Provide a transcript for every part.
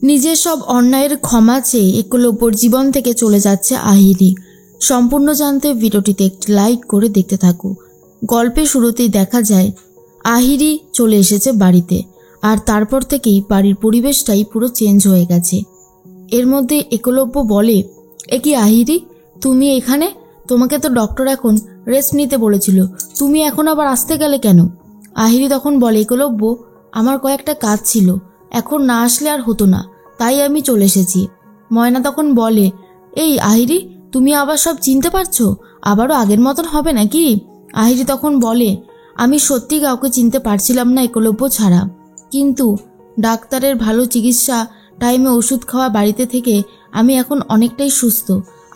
নিজের সব অন্যায়ের ক্ষমা চেয়ে একলব্যর জীবন থেকে চলে যাচ্ছে আহিরি। সম্পূর্ণ জানতে ভিডিওটিতে একটি লাইক করে দেখতে থাকো। গল্পের শুরুতেই দেখা যায় আহিরি চলে এসেছে বাড়িতে, আর তারপর থেকেই বাড়ির পরিবেশটাই পুরো চেঞ্জ হয়ে গেছে। এর মধ্যে একলব্য বলে, এ কি আহিরি, তুমি এখানে? তোমাকে তো ডক্টর এখন রেস্ট নিতে বলেছিল, তুমি এখন আবার আসতে গেলে কেন? আহিরি তখন বলে, একলব্য, আমার কয়েকটা কাজ ছিল, এখন না আসলে আর হতো না, তাই আমি চলে এসেছি। ময়না তখন বলে, এই আহিরি, তুমি আবার সব চিনতে পারছো? আবারও আগের মতন হবে নাকি? আহিরি তখন বলে, আমি সত্যি কাউকে চিনতে পারছিলাম না একলব্য ছাড়া, কিন্তু ডাক্তারের ভালো চিকিৎসা, টাইমে ওষুধ খাওয়া, বাড়িতে থেকে আমি এখন অনেকটাই সুস্থ,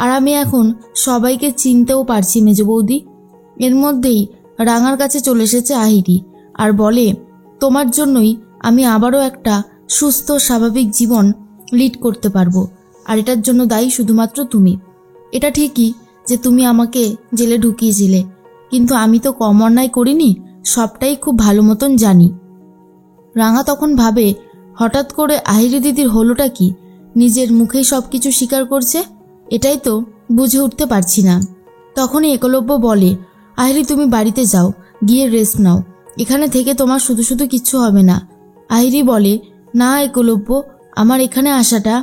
আর আমি এখন সবাইকে চিনতেও পারছি মেজ বৌদি। এর মধ্যেই রাঙার কাছে চলে এসেছে আহিরি আর বলে, তোমার জন্যই আমি আবারও একটা সুস্থ স্বাভাবিক জীবন লিড করতে পারবো, আর এটার জন্য দায়ী শুধুমাত্র তুমি। এটা ঠিকই যে তুমি আমাকে জেলে ঢুকিয়েছিলে, কিন্তু আমি তো কম অন্যায় করিনি, সবটাই খুব ভালো মতন জানি। রাঙা তখন ভাবে, হঠাৎ করে আহিরি দিদির হলোটা কি? নিজের মুখেই সব কিছু স্বীকার করছে, এটাই তো বুঝে উঠতে পারছি না। তখনই একলব্য বলে, আহিরি, তুমি বাড়িতে যাও, গিয়ে রেস্ট নাও, এখানে থেকে তোমার শুধু শুধু কিচ্ছু হবে না। আহিরি বলে, না একলব্য, আমার এখানে আসাটা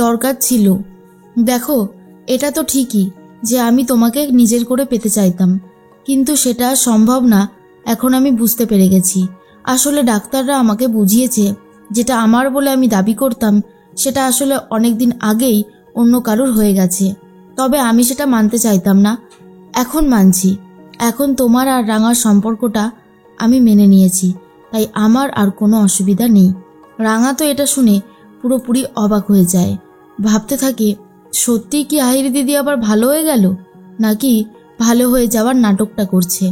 দরকার ছিল। দেখো, এটা তো ঠিকই যে আমি তোমাকে নিজের করে পেতে চাইতাম, কিন্তু সেটা সম্ভব না। এখন আমি বুঝতে পেরে গেছি, আসলে ডাক্তাররা আমাকে বুঝিয়েছে যেটা আমার বলে আমি দাবি করতাম সেটা আসলে অনেক দিন আগেই অন্য কারোর হয়ে গেছে। তবে আমি সেটা মানতে চাইতাম না, এখন মানছি। এখন তোমার আর রাঙার সম্পর্কটা আমি মেনে নিয়েছি, তাই আমার আর কোনো অসুবিধা নেই। রাঙা তো এটা শুনে পুরোপুরি অবাক হয়ে যায়, ভাবতে থাকে, সত্যিই কি আহিরি দিদি আবার ভালো হয়ে গেল, নাকি ভালো হয়ে যাওয়ার নাটকটা করছে?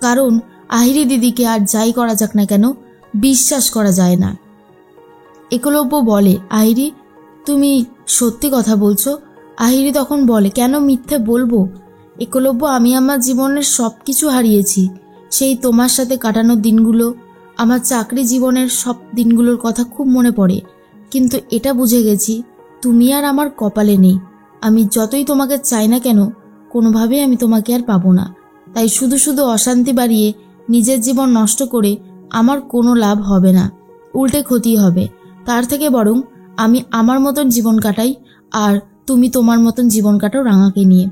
কারণ আহিরি দিদিকে আর যাই করা যাক না কেন, বিশ্বাস করা যায় না। একলব্য বলে, আহিরি, তুমি সত্যি কথা বলছো? আহিরি তখন বলে, কেন মিথ্যে বলবো? একলব্য, আমি আমার জীবনের সব কিছু হারিয়েছি, সেই তোমার সাথে কাটানো দিনগুলো, আমার চাকরি জীবনের সব দিনগুলোর কথা খুব মনে পড়ে, কিন্তু এটা বুঝে গেছি তুমি আর আমার কপালে নেই। আমি যতই তোমাকে চাই না কেন, কোনোভাবেই আমি তোমাকে আর পাবো না। তাই শুধু শুধু অশান্তি বাড়িয়ে নিজের জীবন নষ্ট করে আমার কোনো লাভ হবে না, উল্টে ক্ষতি হবে। তার থেকে বরং আমি আমার মতন জীবন কাটাই, আর তুমি তোমার মতন জীবন কাটাও রাঙাকে নিয়ে।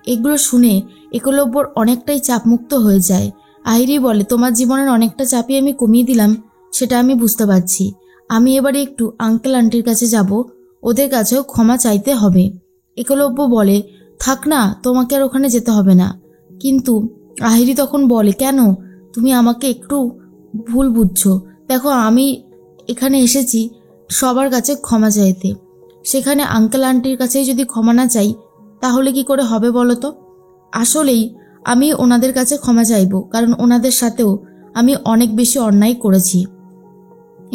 এগুলো শুনে একলব্যর অনেকটাই চাপমুক্ত হয়ে যায়। আহিরি বলে, তোমার জীবনের অনেকটা চাপই আমি কমিয়ে দিলাম, সেটা আমি বুঝতে পারছি। আমি এবারে একটু আঙ্কেল আন্টির কাছে যাব, ওদের কাছেও ক্ষমা চাইতে হবে। একলব্য বলে, থাক না, তোমাকে আর ওখানে যেতে হবে না। কিন্তু আহিরি তখন বলে, কেন? তুমি আমাকে একটু ভুল বুঝছো। দেখো, আমি এখানে এসেছি সবার কাছে ক্ষমা চাইতে, সেখানে আঙ্কেল আন্টির কাছেই যদি ক্ষমা না চাই তাহলে কি করে হবে বলো তো? আসলেই আমি ওনাদের কাছে ক্ষমা চাইব, কারণ ওনাদের সাথেও আমি অনেক বেশি অন্যায় করেছি।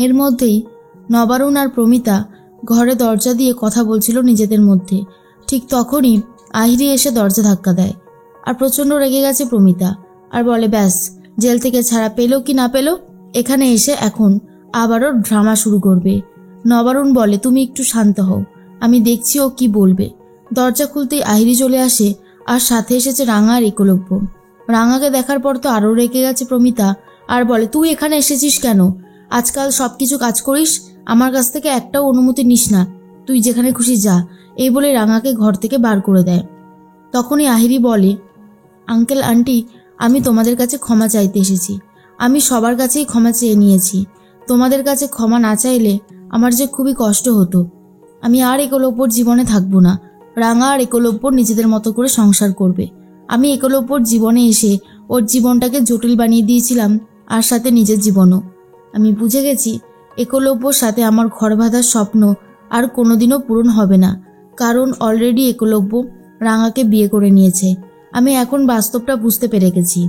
এর মধ্যেই নবারুণ আর প্রমিতা ঘরে দরজা দিয়ে কথা বলছিল নিজেদের মধ্যে। ঠিক তখনই আহিরি এসে দরজা ধাক্কা দেয়, আর প্রচণ্ড রেগে গেছে প্রমিতা, আর বলে, ব্যাস, জেল থেকে ছাড়া পেলো কি না পেলো, এখানে এসে এখন আবারও ড্রামা শুরু করবে। নবারুণ বলে, তুমি একটু শান্ত হও, আমি দেখছি ও কি বলবে। দরজা খুলতেই আহিরি চলে আসে, আর সাথে এসেছে রাঙা আর একলব্য। রাঙাকে দেখার পর তো আরও রেগে গেছে প্রমিতা, আর বলে, তুই এখানে এসেছিস কেন? আজকাল সব কিছু কাজ করিস, আমার কাছ থেকে একটাও অনুমতি নিস না, তুই যেখানে খুশি যা, এই বলে রাঙাকে ঘর থেকে বার করে দেয়। তখনই আহিরি বলে, আঙ্কেল আন্টি, আমি তোমাদের কাছে ক্ষমা চাইতে এসেছি, আমি সবার কাছেই ক্ষমা চেয়ে নিয়েছি, তোমাদের কাছে ক্ষমা না চাইলে আমার যে খুবই কষ্ট হতো। আমি আর একলব্যর জীবনে থাকবো না, রাঙা আর একলব্য নিজেদের মতো করে সংসার করবে। আমি একলব্যর জীবনে এসে ওর জীবনটাকে জটিল বানিয়ে দিয়েছিলাম, আর সাথে নিজের জীবনও। আমি বুঝে গেছি একলব্যর সাথে আমার ঘর বাঁধার স্বপ্ন আর কোনোদিনও পূরণ হবে না, কারণ অলরেডি একলব্য রাঙাকে বিয়ে করে নিয়েছে। আমি এখন বাস্তবটা বুঝতে পেরে গেছি।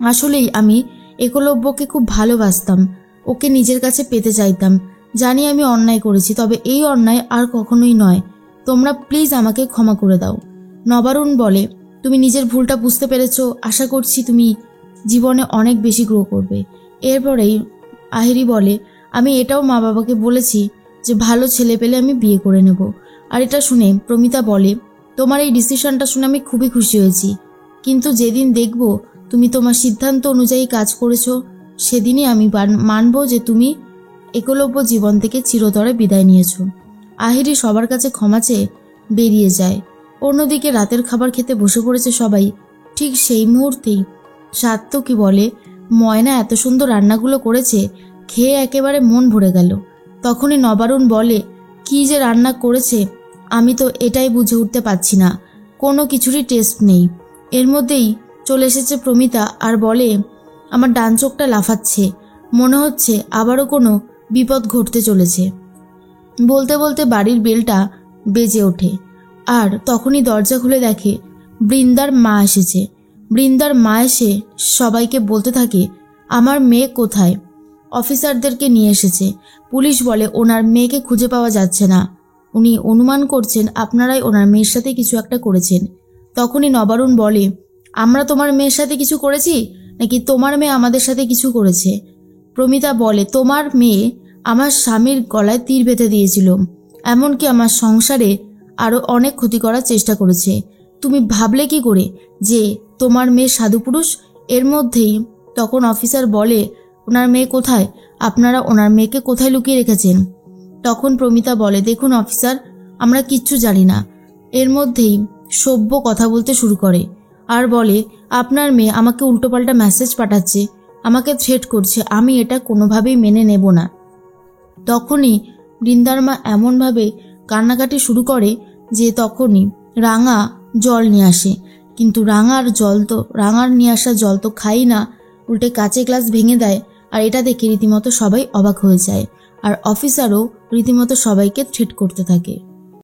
আসলেই আমি একলব্যকে খুব ভালোবাসতাম, ওকে নিজের কাছে পেতে চাইতাম। জানি আমি অন্যায় করেছি, তবে এই অন্যায় আর কখনোই নয়। তোমরা প্লিজ আমাকে ক্ষমা করে দাও। নবারুণ বলে, তুমি নিজের ভুলটা বুঝতে পেরেছো, আশা করছি তুমি জীবনে অনেক বেশি গ্রো করবে। এরপরেই আহিরি বলে, আমি এটাও মা বাবাকে বলেছি যে ভালো ছেলে পেলে আমি বিয়ে করে নেব। আর এটা শুনে প্রমিতা বলে, তোমার এই ডিসিশনটা শুনে আমি খুবই খুশি হয়েছি, কিন্তু যেদিন দেখব তুমি তোমার সিদ্ধান্ত অনুযায়ী কাজ করেছো সেদিনই আমি মানব যে তুমি একলব্য জীবন থেকে চিরতরে বিদায় নিয়েছো। আহিরি সবার কাছে ক্ষমা চেয়ে বেরিয়ে যায়। অন্যদিকে রাতের খাবার খেতে বসে পড়েছে সবাই। ঠিক সেই মুহূর্তেই সাত্তকী বলে, ময়না এত সুন্দর রান্নাগুলো করেছে, খেয়ে একেবারে মন ভরে গেল। তখনই নবারুণ বলে, কি যে রান্না করেছে আমি তো এটাই বুঝে উঠতে পারছি না, কোনো কিছুরই টেস্ট নেই। এর মধ্যেই চলে এসেছে প্রমিতা আর বলে, আমার ডান চোখটা লাফাচ্ছে, মনে হচ্ছে আবারও কোনো বিপদ ঘটতে চলেছে। বলতে বলতে বাড়ির বেলটা বেজে ওঠে আর তখনই দরজা খুলে দেখে বৃন্দার মা এসেছে। বৃন্দার মা এসে সবাইকে বলতে থাকে, আমার মেয়ে কোথায়? অফিসারদেরকে নিয়ে এসেছে। পুলিশ বলে ওনার মেয়েকে খুঁজে পাওয়া যাচ্ছে না, উনি অনুমান করছেন আপনারাই ওনার মেয়ের সাথে কিছু একটা করেছেন। তখনই নবারুণ বলে, আমরা তোমার মেয়ের সাথে কিছু করেছি নাকি তোমার মেয়ে আমাদের সাথে কিছু করেছে? প্রমিতা বলে, তোমার মেয়ে আমার স্বামীর গলায় তীর বেঁধে দিয়েছিল, এমনকি আমার সংসারে আরও অনেক ক্ষতি করার চেষ্টা করেছে। তুমি ভাবলে কি করে যে তোমার মেয়ে সাধু পুরুষ? এর মধ্যেই তখন অফিসার বলে, ওনার মেয়ে কোথায়? আপনারা ওনার মেয়েকে কোথায় লুকিয়ে রেখেছেন? তখন প্রমিতা বলে, দেখুন অফিসার, আমরা কিচ্ছু জানি না। এর মধ্যেই সভ্য কথা বলতে শুরু করে আর বলে, আপনার মেয়ে আমাকে উল্টোপাল্টা মেসেজ পাঠাচ্ছে, আমাকে থ্রেট করছে, আমি এটা কোনোভাবেই মেনে নেব না। তখনই বৃন্দার মা এমনভাবে কান্নাকাটি শুরু করে যে তখনই রাঙা জল নিয়ে আসে, কিন্তু রাঙার নিয়ে আসা জল তো খাই না, উল্টে কাঁচের গ্লাস ভেঙে দেয়। আর এটা দেখে রীতিমতো সবাই অবাক হয়ে যায় আর অফিসারও রীতিমতো সবাইকে থ্রেট করতে থাকে।